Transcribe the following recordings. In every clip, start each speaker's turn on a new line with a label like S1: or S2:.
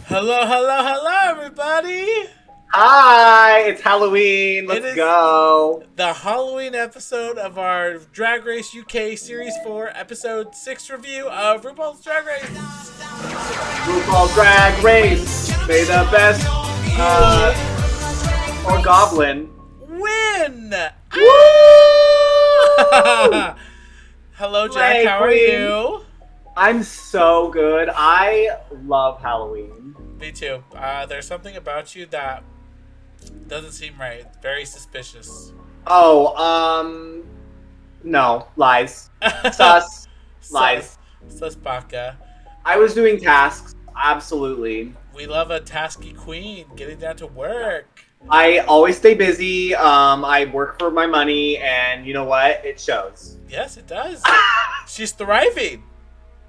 S1: Hello, hello, hello, everybody!
S2: Hi, it's Halloween.
S1: It
S2: Let's
S1: is
S2: go.
S1: the Halloween episode of our Drag Race UK Series 4, Episode 6 review of RuPaul's Drag Race.
S2: RuPaul Drag Race. May the best or goblin
S1: Win!
S2: Woo!
S1: Hello, Jack.
S2: Slay,
S1: How are
S2: queen.
S1: you?
S2: I'm so good. I love Halloween.
S1: Me too. There's something about you that doesn't seem right. It's very suspicious.
S2: Oh, no, lies. Sus. Lies.
S1: Sus baka.
S2: I was doing tasks. Absolutely.
S1: We love a tasky queen getting down to work.
S2: I always stay busy. I work for my money, and you know what? It shows.
S1: Yes, it does. She's thriving.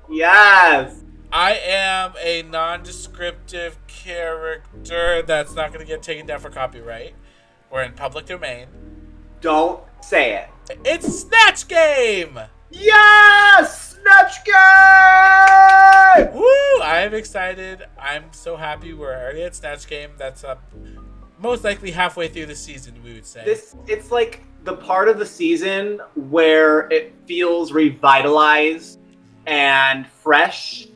S2: Yes.
S1: I am a non-descriptive character that's not going to get taken down for copyright. We're in public domain.
S2: Don't say it.
S1: It's Snatch Game!
S2: Yes! Snatch Game!
S1: Woo! I'm excited. I'm so happy we're already at Snatch Game. That's most likely halfway through the season, we would say.
S2: It's like the part of the season where it feels revitalized and fresh.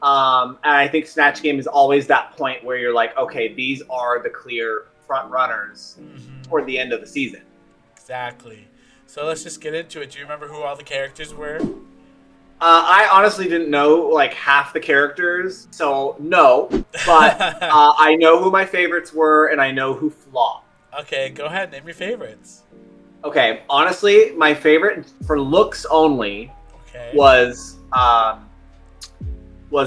S2: And I think Snatch Game is always that point where you're like, okay, these are the clear front runners toward the end of the season.
S1: Exactly. So let's just get into it. Do you remember who all the characters were?
S2: I honestly didn't know like half the characters, so no. But I know who my favorites were, and I know who flopped.
S1: Okay, go ahead. Name your favorites.
S2: Okay, honestly, my favorite for looks only was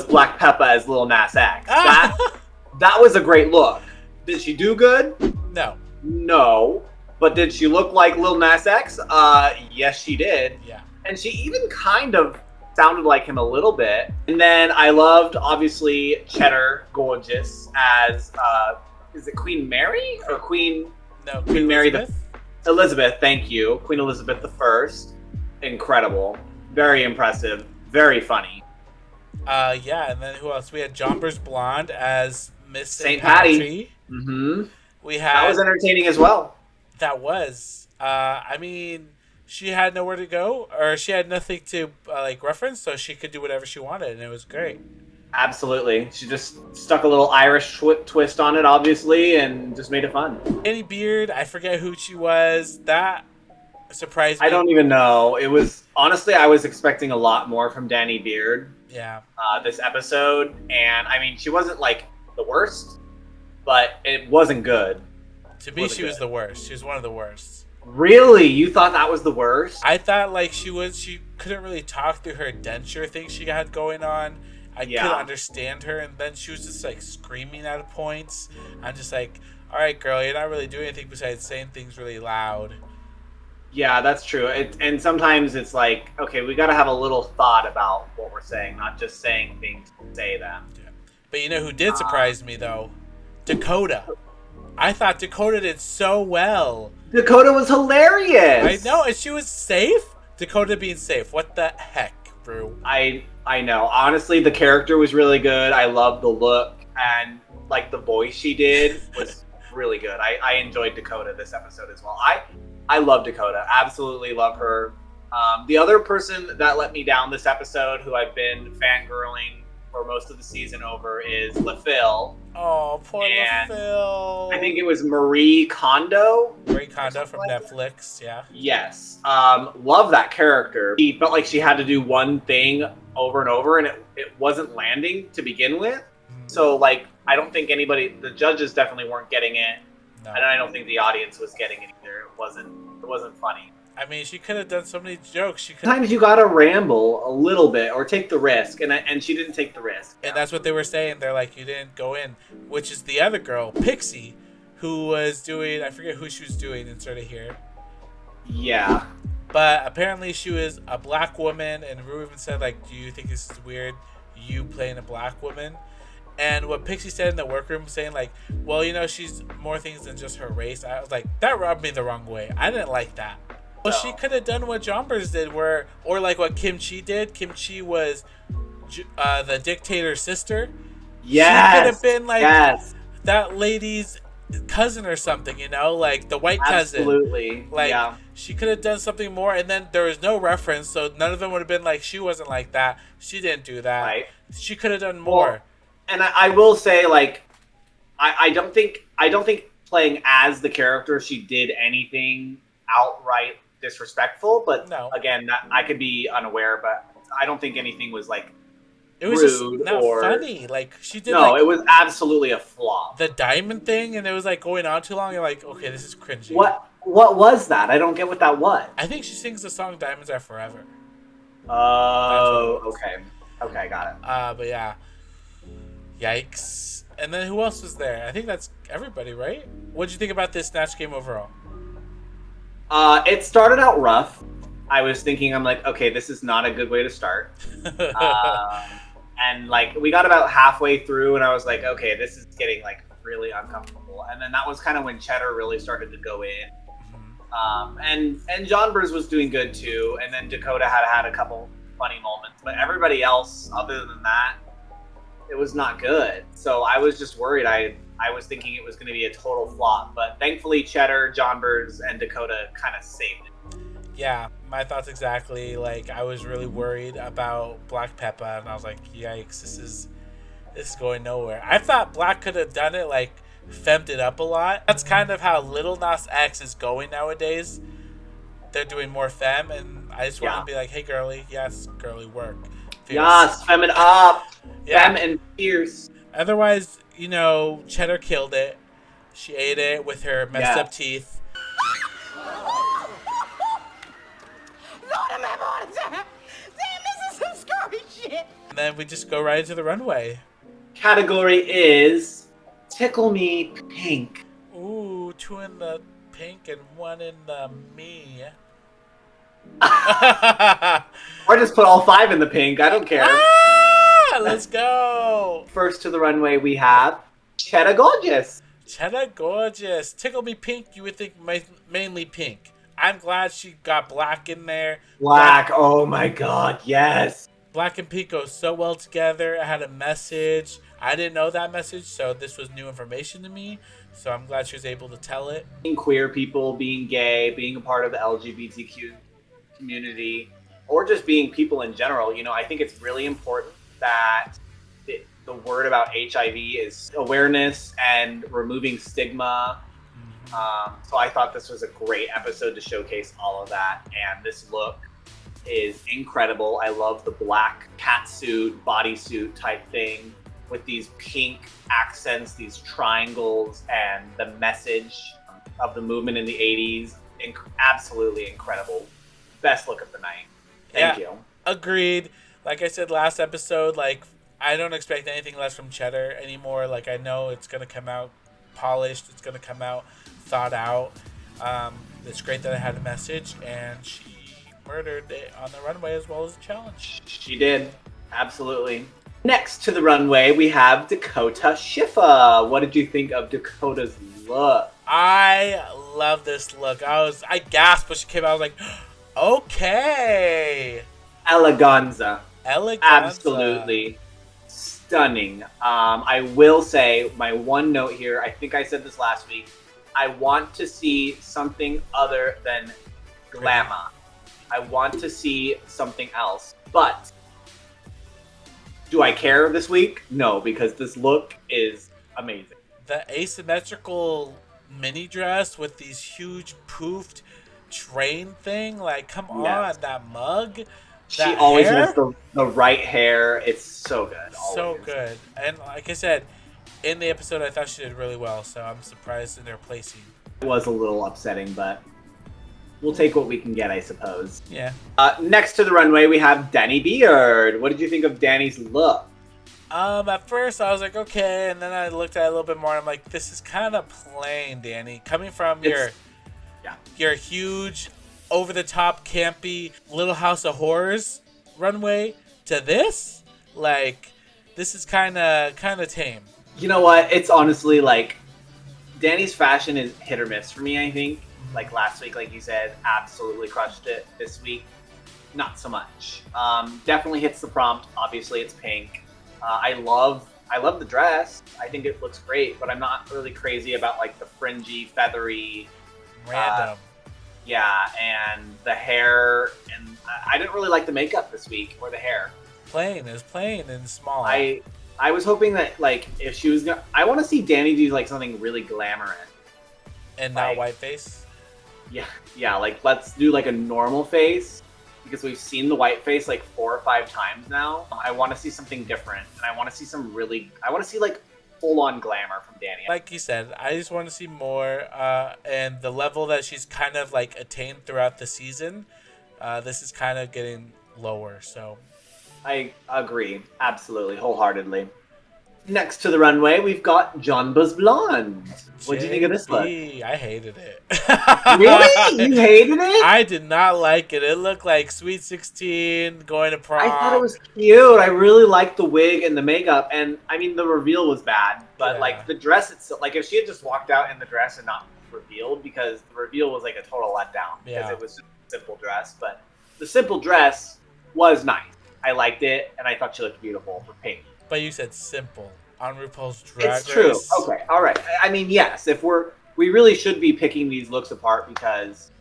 S2: Black Peppa as Lil Nas X. That was a great look. Did she do good?
S1: No.
S2: No. But did she look like Lil Nas X? Yes, she did.
S1: Yeah.
S2: And she even kind of sounded like him a little bit. And then I loved, obviously, Cheddar, gorgeous, as, is it Queen Mary? Or Queen...
S1: No,
S2: Queen Mary
S1: Elizabeth?
S2: Elizabeth, thank you. Queen Elizabeth I. Incredible. Very impressive. Very funny.
S1: Yeah, and then who else? We had Jombers Blonde as Miss
S2: St. Patty.
S1: We had...
S2: That was entertaining as well.
S1: That was. I mean, she had nowhere to go, or she had nothing to, reference, so she could do whatever she wanted, and it was great.
S2: Absolutely. She just stuck a little Irish twist on it, obviously, and just made it fun.
S1: Danny Beard, I forget who she was. That surprised me.
S2: I don't even know. It was... Honestly, I was expecting a lot more from Danny Beard.
S1: Yeah.
S2: This episode, and I mean, she wasn't like the worst, but it wasn't good.
S1: To me, she was the worst. She was one of the worst.
S2: Really? You thought that was the worst?
S1: I thought like she couldn't really talk through her denture thing she had going on. I couldn't understand her, and then she was just like screaming at points. I'm just like, all right, girl, you're not really doing anything besides saying things really loud.
S2: Yeah, that's true. And sometimes it's like, okay, we got to have a little thought about what we're saying, not just saying things to say them.
S1: Yeah. But you know who did surprise me, though? Dakota. I thought Dakota did so well.
S2: Dakota was hilarious.
S1: I know, and she was safe? Dakota being safe. What the heck, bro?
S2: I know. Honestly, the character was really good. I loved the look, and like the voice she did was really good. I enjoyed Dakota this episode as well. I love Dakota. Absolutely love her. The other person that let me down this episode, who I've been fangirling for most of the season over, is LaFille.
S1: Oh, poor LaFille.
S2: I think it was Marie Kondo.
S1: Marie Kondo from Netflix, yeah.
S2: Yes. Love that character. She felt like she had to do one thing over and over, and it wasn't landing to begin with. So, like, I don't think the judges definitely weren't getting it. No. And I don't think the audience was getting it either. It wasn't funny.
S1: I mean, she could have done so many jokes.
S2: Sometimes you gotta ramble a little bit or take the risk, and she didn't take the risk.
S1: And that's what they were saying. They're like, you didn't go in, which is the other girl, Pixie, who was doing, I forget who she was doing, insert it here.
S2: Yeah.
S1: But apparently she was a black woman, and Rue even said, like, do you think this is weird, you playing a black woman? And what Pixie said in the workroom, saying like, well, you know, she's more things than just her race. I was like, that rubbed me the wrong way. I didn't like that. Well, she could have done what Jombers did, or like what Kim Chi did. Kim Chi was the dictator's sister.
S2: Yes.
S1: She could have been like
S2: yes.
S1: that lady's cousin or something, you know, like the white cousin.
S2: Absolutely.
S1: Like
S2: yeah.
S1: she could have done something more, and then there was no reference, so none of them would have been like, she wasn't like that. She didn't do that.
S2: Right.
S1: She could have done more.
S2: Well, and I will say, like, I don't think playing as the character she did anything outright disrespectful. But
S1: No.
S2: again, I could be unaware, but I don't think anything was like
S1: It was
S2: rude
S1: just not
S2: or
S1: funny. Like she did.
S2: No,
S1: like,
S2: it was absolutely a flop.
S1: the diamond thing, and it was like going on too long. You're like, okay, this is cringy.
S2: What was that? I don't get what that was.
S1: I think she sings the song "Diamonds Are Forever."
S2: Oh, okay, got it.
S1: But yeah, yikes. And then who else was there? I think that's everybody, right? What'd you think about this Snatch Game overall?
S2: It started out rough. I was thinking, I'm like, okay, this is not a good way to start. And like we got about halfway through, and I was like, okay, this is getting like really uncomfortable. And then that was kind of when Cheddar really started to go in. And John Burrs was doing good too. And then Dakota had a couple funny moments, but everybody else, other than that, it was not good. So I was just worried. I was thinking it was going to be a total flop, but thankfully Cheddar, John Burrs, and Dakota kind of saved it.
S1: Yeah, my thoughts exactly. Like I was really worried about Black Peppa, and I was like, yikes, this is going nowhere. I thought Black could have done it, like femmed it up a lot. That's kind of how Lil Nas X is going nowadays. They're doing more femme, and I just want to be like, hey girly, yes, girly work. Fierce.
S2: Yes, femme it up.
S1: Yeah.
S2: Femme and fierce.
S1: Otherwise, you know, Cheddar killed it. She ate it with her messed up teeth.
S3: Lord, I'm having a heart attack. Damn, this is some scary shit.
S1: And then we just go right into the runway.
S2: Category is Tickle Me Pink.
S1: Ooh, 2 in the pink and 1 in the me.
S2: Or just put all 5 in the pink. I don't care.
S1: Ah, let's go.
S2: First to the runway we have Cheddar Gorgeous.
S1: Cheddar Gorgeous. Tickle Me Pink, you would think mainly pink. I'm glad she got black in there.
S2: Black, oh my god, yes.
S1: Black and pink go so well together. It had a message. I didn't know that message, so this was new information to me. So I'm glad she was able to tell it.
S2: Being queer people, being gay, being a part of the LGBTQ community, or just being people in general, you know, I think it's really important that the word about HIV is awareness and removing stigma. So I thought this was a great episode to showcase all of that, and this look is incredible. I love the black catsuit, bodysuit type thing with these pink accents, these triangles, and the message of the movement in the 80s. Absolutely incredible. Best look of the night. Thank you.
S1: Agreed. Like I said last episode, like I don't expect anything less from Cheddar anymore. Like I know it's gonna come out polished. It's gonna come out thought out. It's great that I had a message, and she murdered it on the runway as well as the challenge.
S2: She did. Absolutely. Next to the runway, we have Dakota Schiffer. What did you think of Dakota's look?
S1: I love this look. I gasped when she came out. I was like, okay.
S2: Eleganza.
S1: Eleganza.
S2: Absolutely stunning. I will say my one note here, I think I said this last week, I want to see something other than glamour. I want to see something else. But do I care this week? No, because this look is amazing.
S1: The asymmetrical mini dress with these huge poofed train thing, like come on, that mug.
S2: She always has the right hair. It's so good.
S1: So good. And like I said, in the episode, I thought she did really well, so I'm surprised in their placing.
S2: It was a little upsetting, but we'll take what we can get, I suppose.
S1: Yeah.
S2: Next to the runway, we have Danny Beard. What did you think of Danny's look?
S1: At first, I was like, okay, and then I looked at it a little bit more, and I'm like, this is kind of plain, Danny. Coming from your huge, over-the-top, campy Little House of Horrors runway to this, like, this is kind of tame.
S2: You know what? It's honestly like Danny's fashion is hit or miss for me, I think. Like last week, like you said, absolutely crushed it. This week, not so much. Definitely hits the prompt. Obviously, it's pink. I love I love the dress. I think it looks great, but I'm not really crazy about like the fringy, feathery,
S1: Random.
S2: yeah, and the hair. And I didn't really like the makeup this week or the hair.
S1: Plain. It was plain and small.
S2: I was hoping that like if she was gonna, I want to see Danny do like something really glamorous.
S1: And not
S2: like-
S1: white face.
S2: Yeah, like let's do like a normal face because we've seen the white face like 4 or 5 times now. I want to see something different, and I want to see I want to see like full on glamour from Danny.
S1: Like you said, I just want to see more. And the level that she's kind of like attained throughout the season, this is kind of getting lower. So
S2: I agree, absolutely, wholeheartedly. Next to the runway, we've got John Buzz Blonde. What do you think of this look?
S1: I hated it.
S2: Really? You hated it?
S1: I did not like it. It looked like Sweet 16 going to prom.
S2: I thought it was cute. I really liked the wig and the makeup, and I mean the reveal was bad, but
S1: Yeah.
S2: like the dress itself, like if she had just walked out in the dress and not revealed, because the reveal was like a total letdown because
S1: Yeah.
S2: it was just a simple dress, but the simple dress was nice. I liked it, and I thought she looked beautiful for pink.
S1: But you said simple on RuPaul's Drag
S2: It's true.
S1: Race.
S2: Okay, all right. I mean, yes, if we really should be picking these looks apart because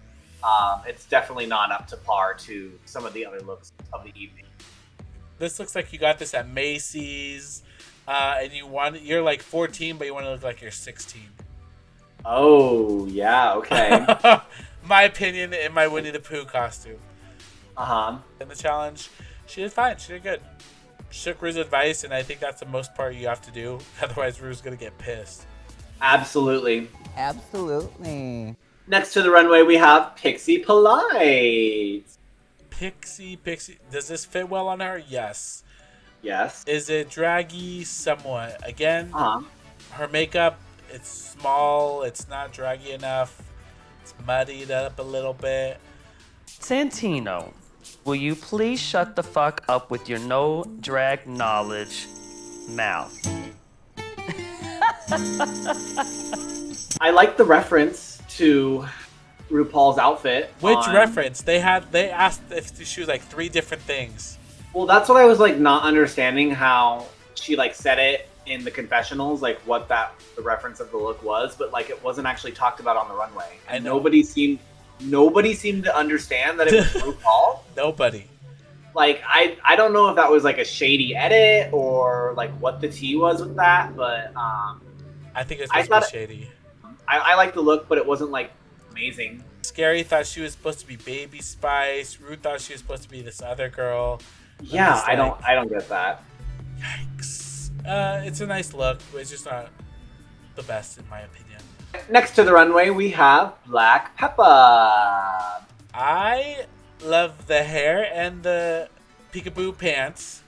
S2: it's definitely not up to par to some of the other looks of the evening.
S1: This looks like you got this at Macy's, and you're like 14, but you want to look like you're 16.
S2: Oh, yeah, okay.
S1: My opinion in my Winnie the Pooh costume.
S2: Uh-huh.
S1: In the challenge, she did fine. She did good. She took Rue's advice, and I think that's the most part you have to do. Otherwise, Rue's going to get pissed.
S2: Absolutely.
S4: Absolutely.
S2: Next to the runway, we have Pixie Polite.
S1: Pixie. Does this fit well on her? Yes.
S2: Yes.
S1: Is it draggy? Somewhat. Again,
S2: Uh-huh.
S1: her makeup, it's small. It's not draggy enough. It's muddied up a little bit.
S5: Santino, will you please shut the fuck up with your no drag knowledge mouth?
S2: I like the reference to RuPaul's outfit.
S1: Which
S2: on-
S1: reference? They asked if she was like 3 different things.
S2: Well, that's what I was like not understanding how she like said it in the confessionals, like what the reference of the look was, but like it wasn't actually talked about on the runway.
S1: I
S2: And
S1: know.
S2: nobody seemed to understand that it was RuPaul.
S1: Nobody.
S2: Like I don't know if that was like a shady edit or like what the tea was with that, but
S1: I think it's
S2: I
S1: supposed to be
S2: thought-
S1: shady.
S2: I liked the look, but it wasn't like amazing.
S1: Scary thought she was supposed to be Baby Spice. Rue thought she was supposed to be this other girl.
S2: Yeah,
S1: just
S2: I
S1: like-
S2: don't get that.
S1: Yikes. It's a nice look, but it's just not the best in my opinion.
S2: Next to the runway, we have Black Peppa.
S1: I love the hair and the peekaboo pants.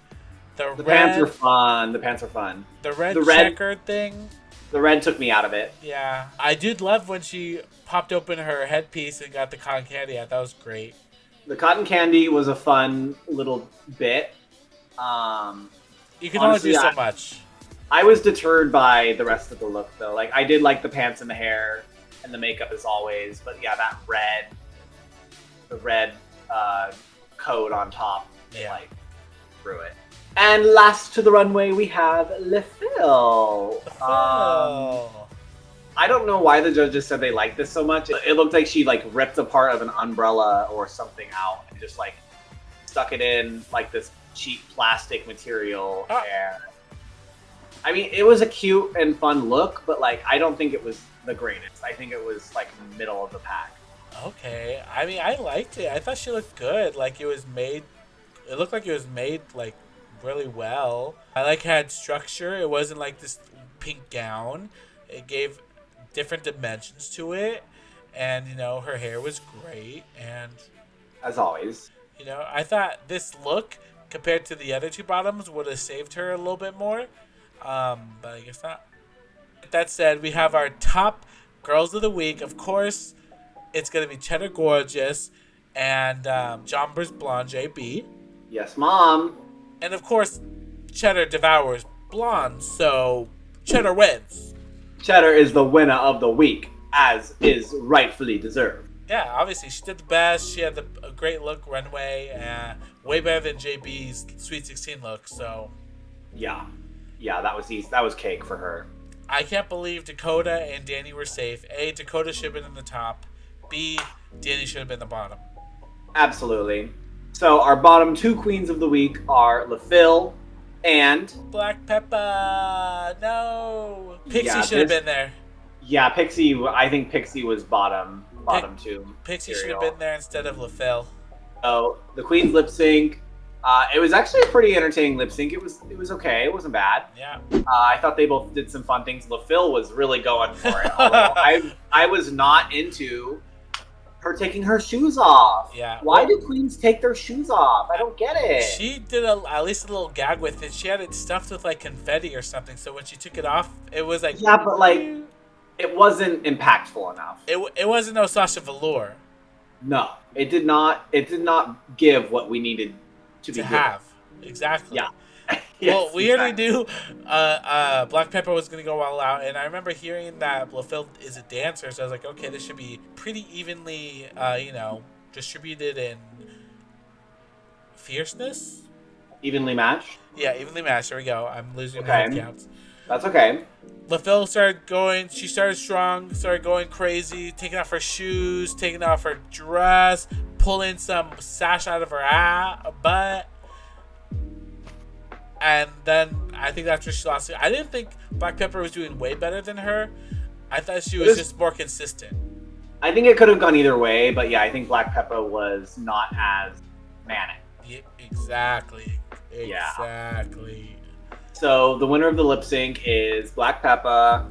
S2: The
S1: red,
S2: pants are fun. The pants are fun.
S1: the red
S2: the red-
S1: checkered thing.
S2: The red took me out of it.
S1: Yeah, I did love when she popped open her headpiece and got the cotton candy. I thought that was great.
S2: The cotton candy was a fun little bit.
S1: You can
S2: Honestly,
S1: only do so much.
S2: I was deterred by the rest of the look, though. Like, I did like the pants and the hair and the makeup as always, but yeah, the red coat on top,
S1: Yeah.
S2: like, threw it. And last to the runway, we have Le Phil.
S1: Oh.
S2: I don't know why the judges said they liked this so much. It looked like she like ripped a part of an umbrella or something out and just like stuck it in like this cheap plastic material.
S1: Ah.
S2: And I mean, it was a cute and fun look, but like I don't think it was the greatest. I think it was like middle of the pack.
S1: Okay. I mean, I liked it. I thought she looked good. Like it looked like it was made like really well. I like how it had structure. It wasn't like this pink gown. It gave different dimensions to it. And, her hair was great. And,
S2: As always.
S1: I thought this look compared to the other 2 bottoms would have saved her a little bit more. But I guess not. With that said, we have our top girls of the week. Of course, it's going to be Cheddar Gorgeous and Jombers Blonde JB.
S2: Yes, Mom.
S1: And of course, Cheddar devours Blonde, so Cheddar wins.
S2: Cheddar is the winner of the week, as is rightfully deserved.
S1: Yeah, obviously, she did the best. She had a great look runway, way better than JB's Sweet 16 look, so...
S2: Yeah. Yeah, that was easy. That was cake for her.
S1: I can't believe Dakota and Danny were safe. A, Dakota should have been in the top. B, Danny should have been the bottom.
S2: Absolutely. So our bottom 2 queens of the week are LaPhil and
S1: Black Peppa. No. Pixie should have been there.
S2: Yeah, Pixie. I think Pixie was bottom 2.
S1: Pixie should have been there instead of LaPhil.
S2: So the queens lip sync. It was actually a pretty entertaining lip sync. It was okay. It wasn't bad.
S1: Yeah.
S2: I thought they both did some fun things. LaPhil was really going for it. Although I was not into her taking her shoes off.
S1: Yeah.
S2: Why do queens take their shoes off? I don't get it.
S1: She did at least a little gag with it. She had it stuffed with like confetti or something. So when she took it off, it was like
S2: yeah, but like it wasn't impactful enough.
S1: It wasn't no Sasha velour.
S2: No, it did not. It did not give what we needed to
S1: have. Exactly.
S2: Yeah.
S1: Yes, well, we already knew Black Pepper was going to go all out, and I remember hearing that LaPhil is a dancer, so I was like, okay, this should be pretty evenly, distributed in fierceness.
S2: Evenly matched?
S1: Yeah, evenly matched. There we go. I'm losing my head counts.
S2: That's okay.
S1: LaPhil she started strong, started going crazy, taking off her shoes, taking off her dress, pulling some sash out of her butt. And then I think that's where she lost it. I didn't think Black Pepper was doing way better than her. I thought she was just more consistent.
S2: I think it could have gone either way, but yeah, I think Black Pepper was not as manic.
S1: Yeah, exactly.
S2: Yeah. So the winner of the lip sync is Black Peppa.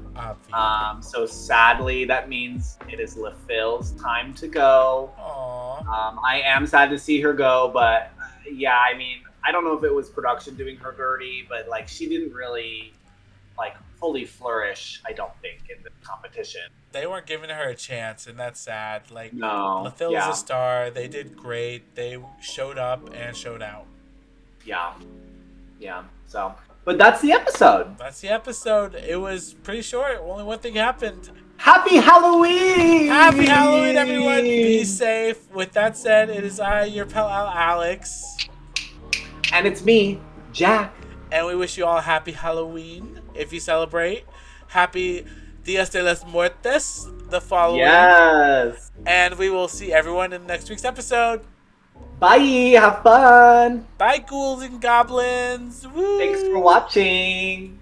S2: So sadly, that means it is LaPhil's time to go.
S1: Aww.
S2: I am sad to see her go, but yeah, I mean, I don't know if it was production doing her dirty, but like she didn't really like fully flourish, I don't think, in the competition.
S1: They weren't giving her a chance, and that's sad. Like,
S2: no,
S1: LaPhil was a star. They did great. They showed up and showed out.
S2: Yeah. So, but that's the episode.
S1: It was pretty short. Only one thing happened.
S2: Happy Halloween!
S1: Happy Halloween, everyone. Be safe. With that said, it is I, your pal Alex.
S2: And it's me, Jack.
S1: And we wish you all a happy Halloween. If you celebrate, happy Dias de los Muertos the following.
S2: Yes.
S1: And we will see everyone in next week's episode.
S2: Bye. Have fun.
S1: Bye, ghouls and goblins. Woo.
S2: Thanks for watching.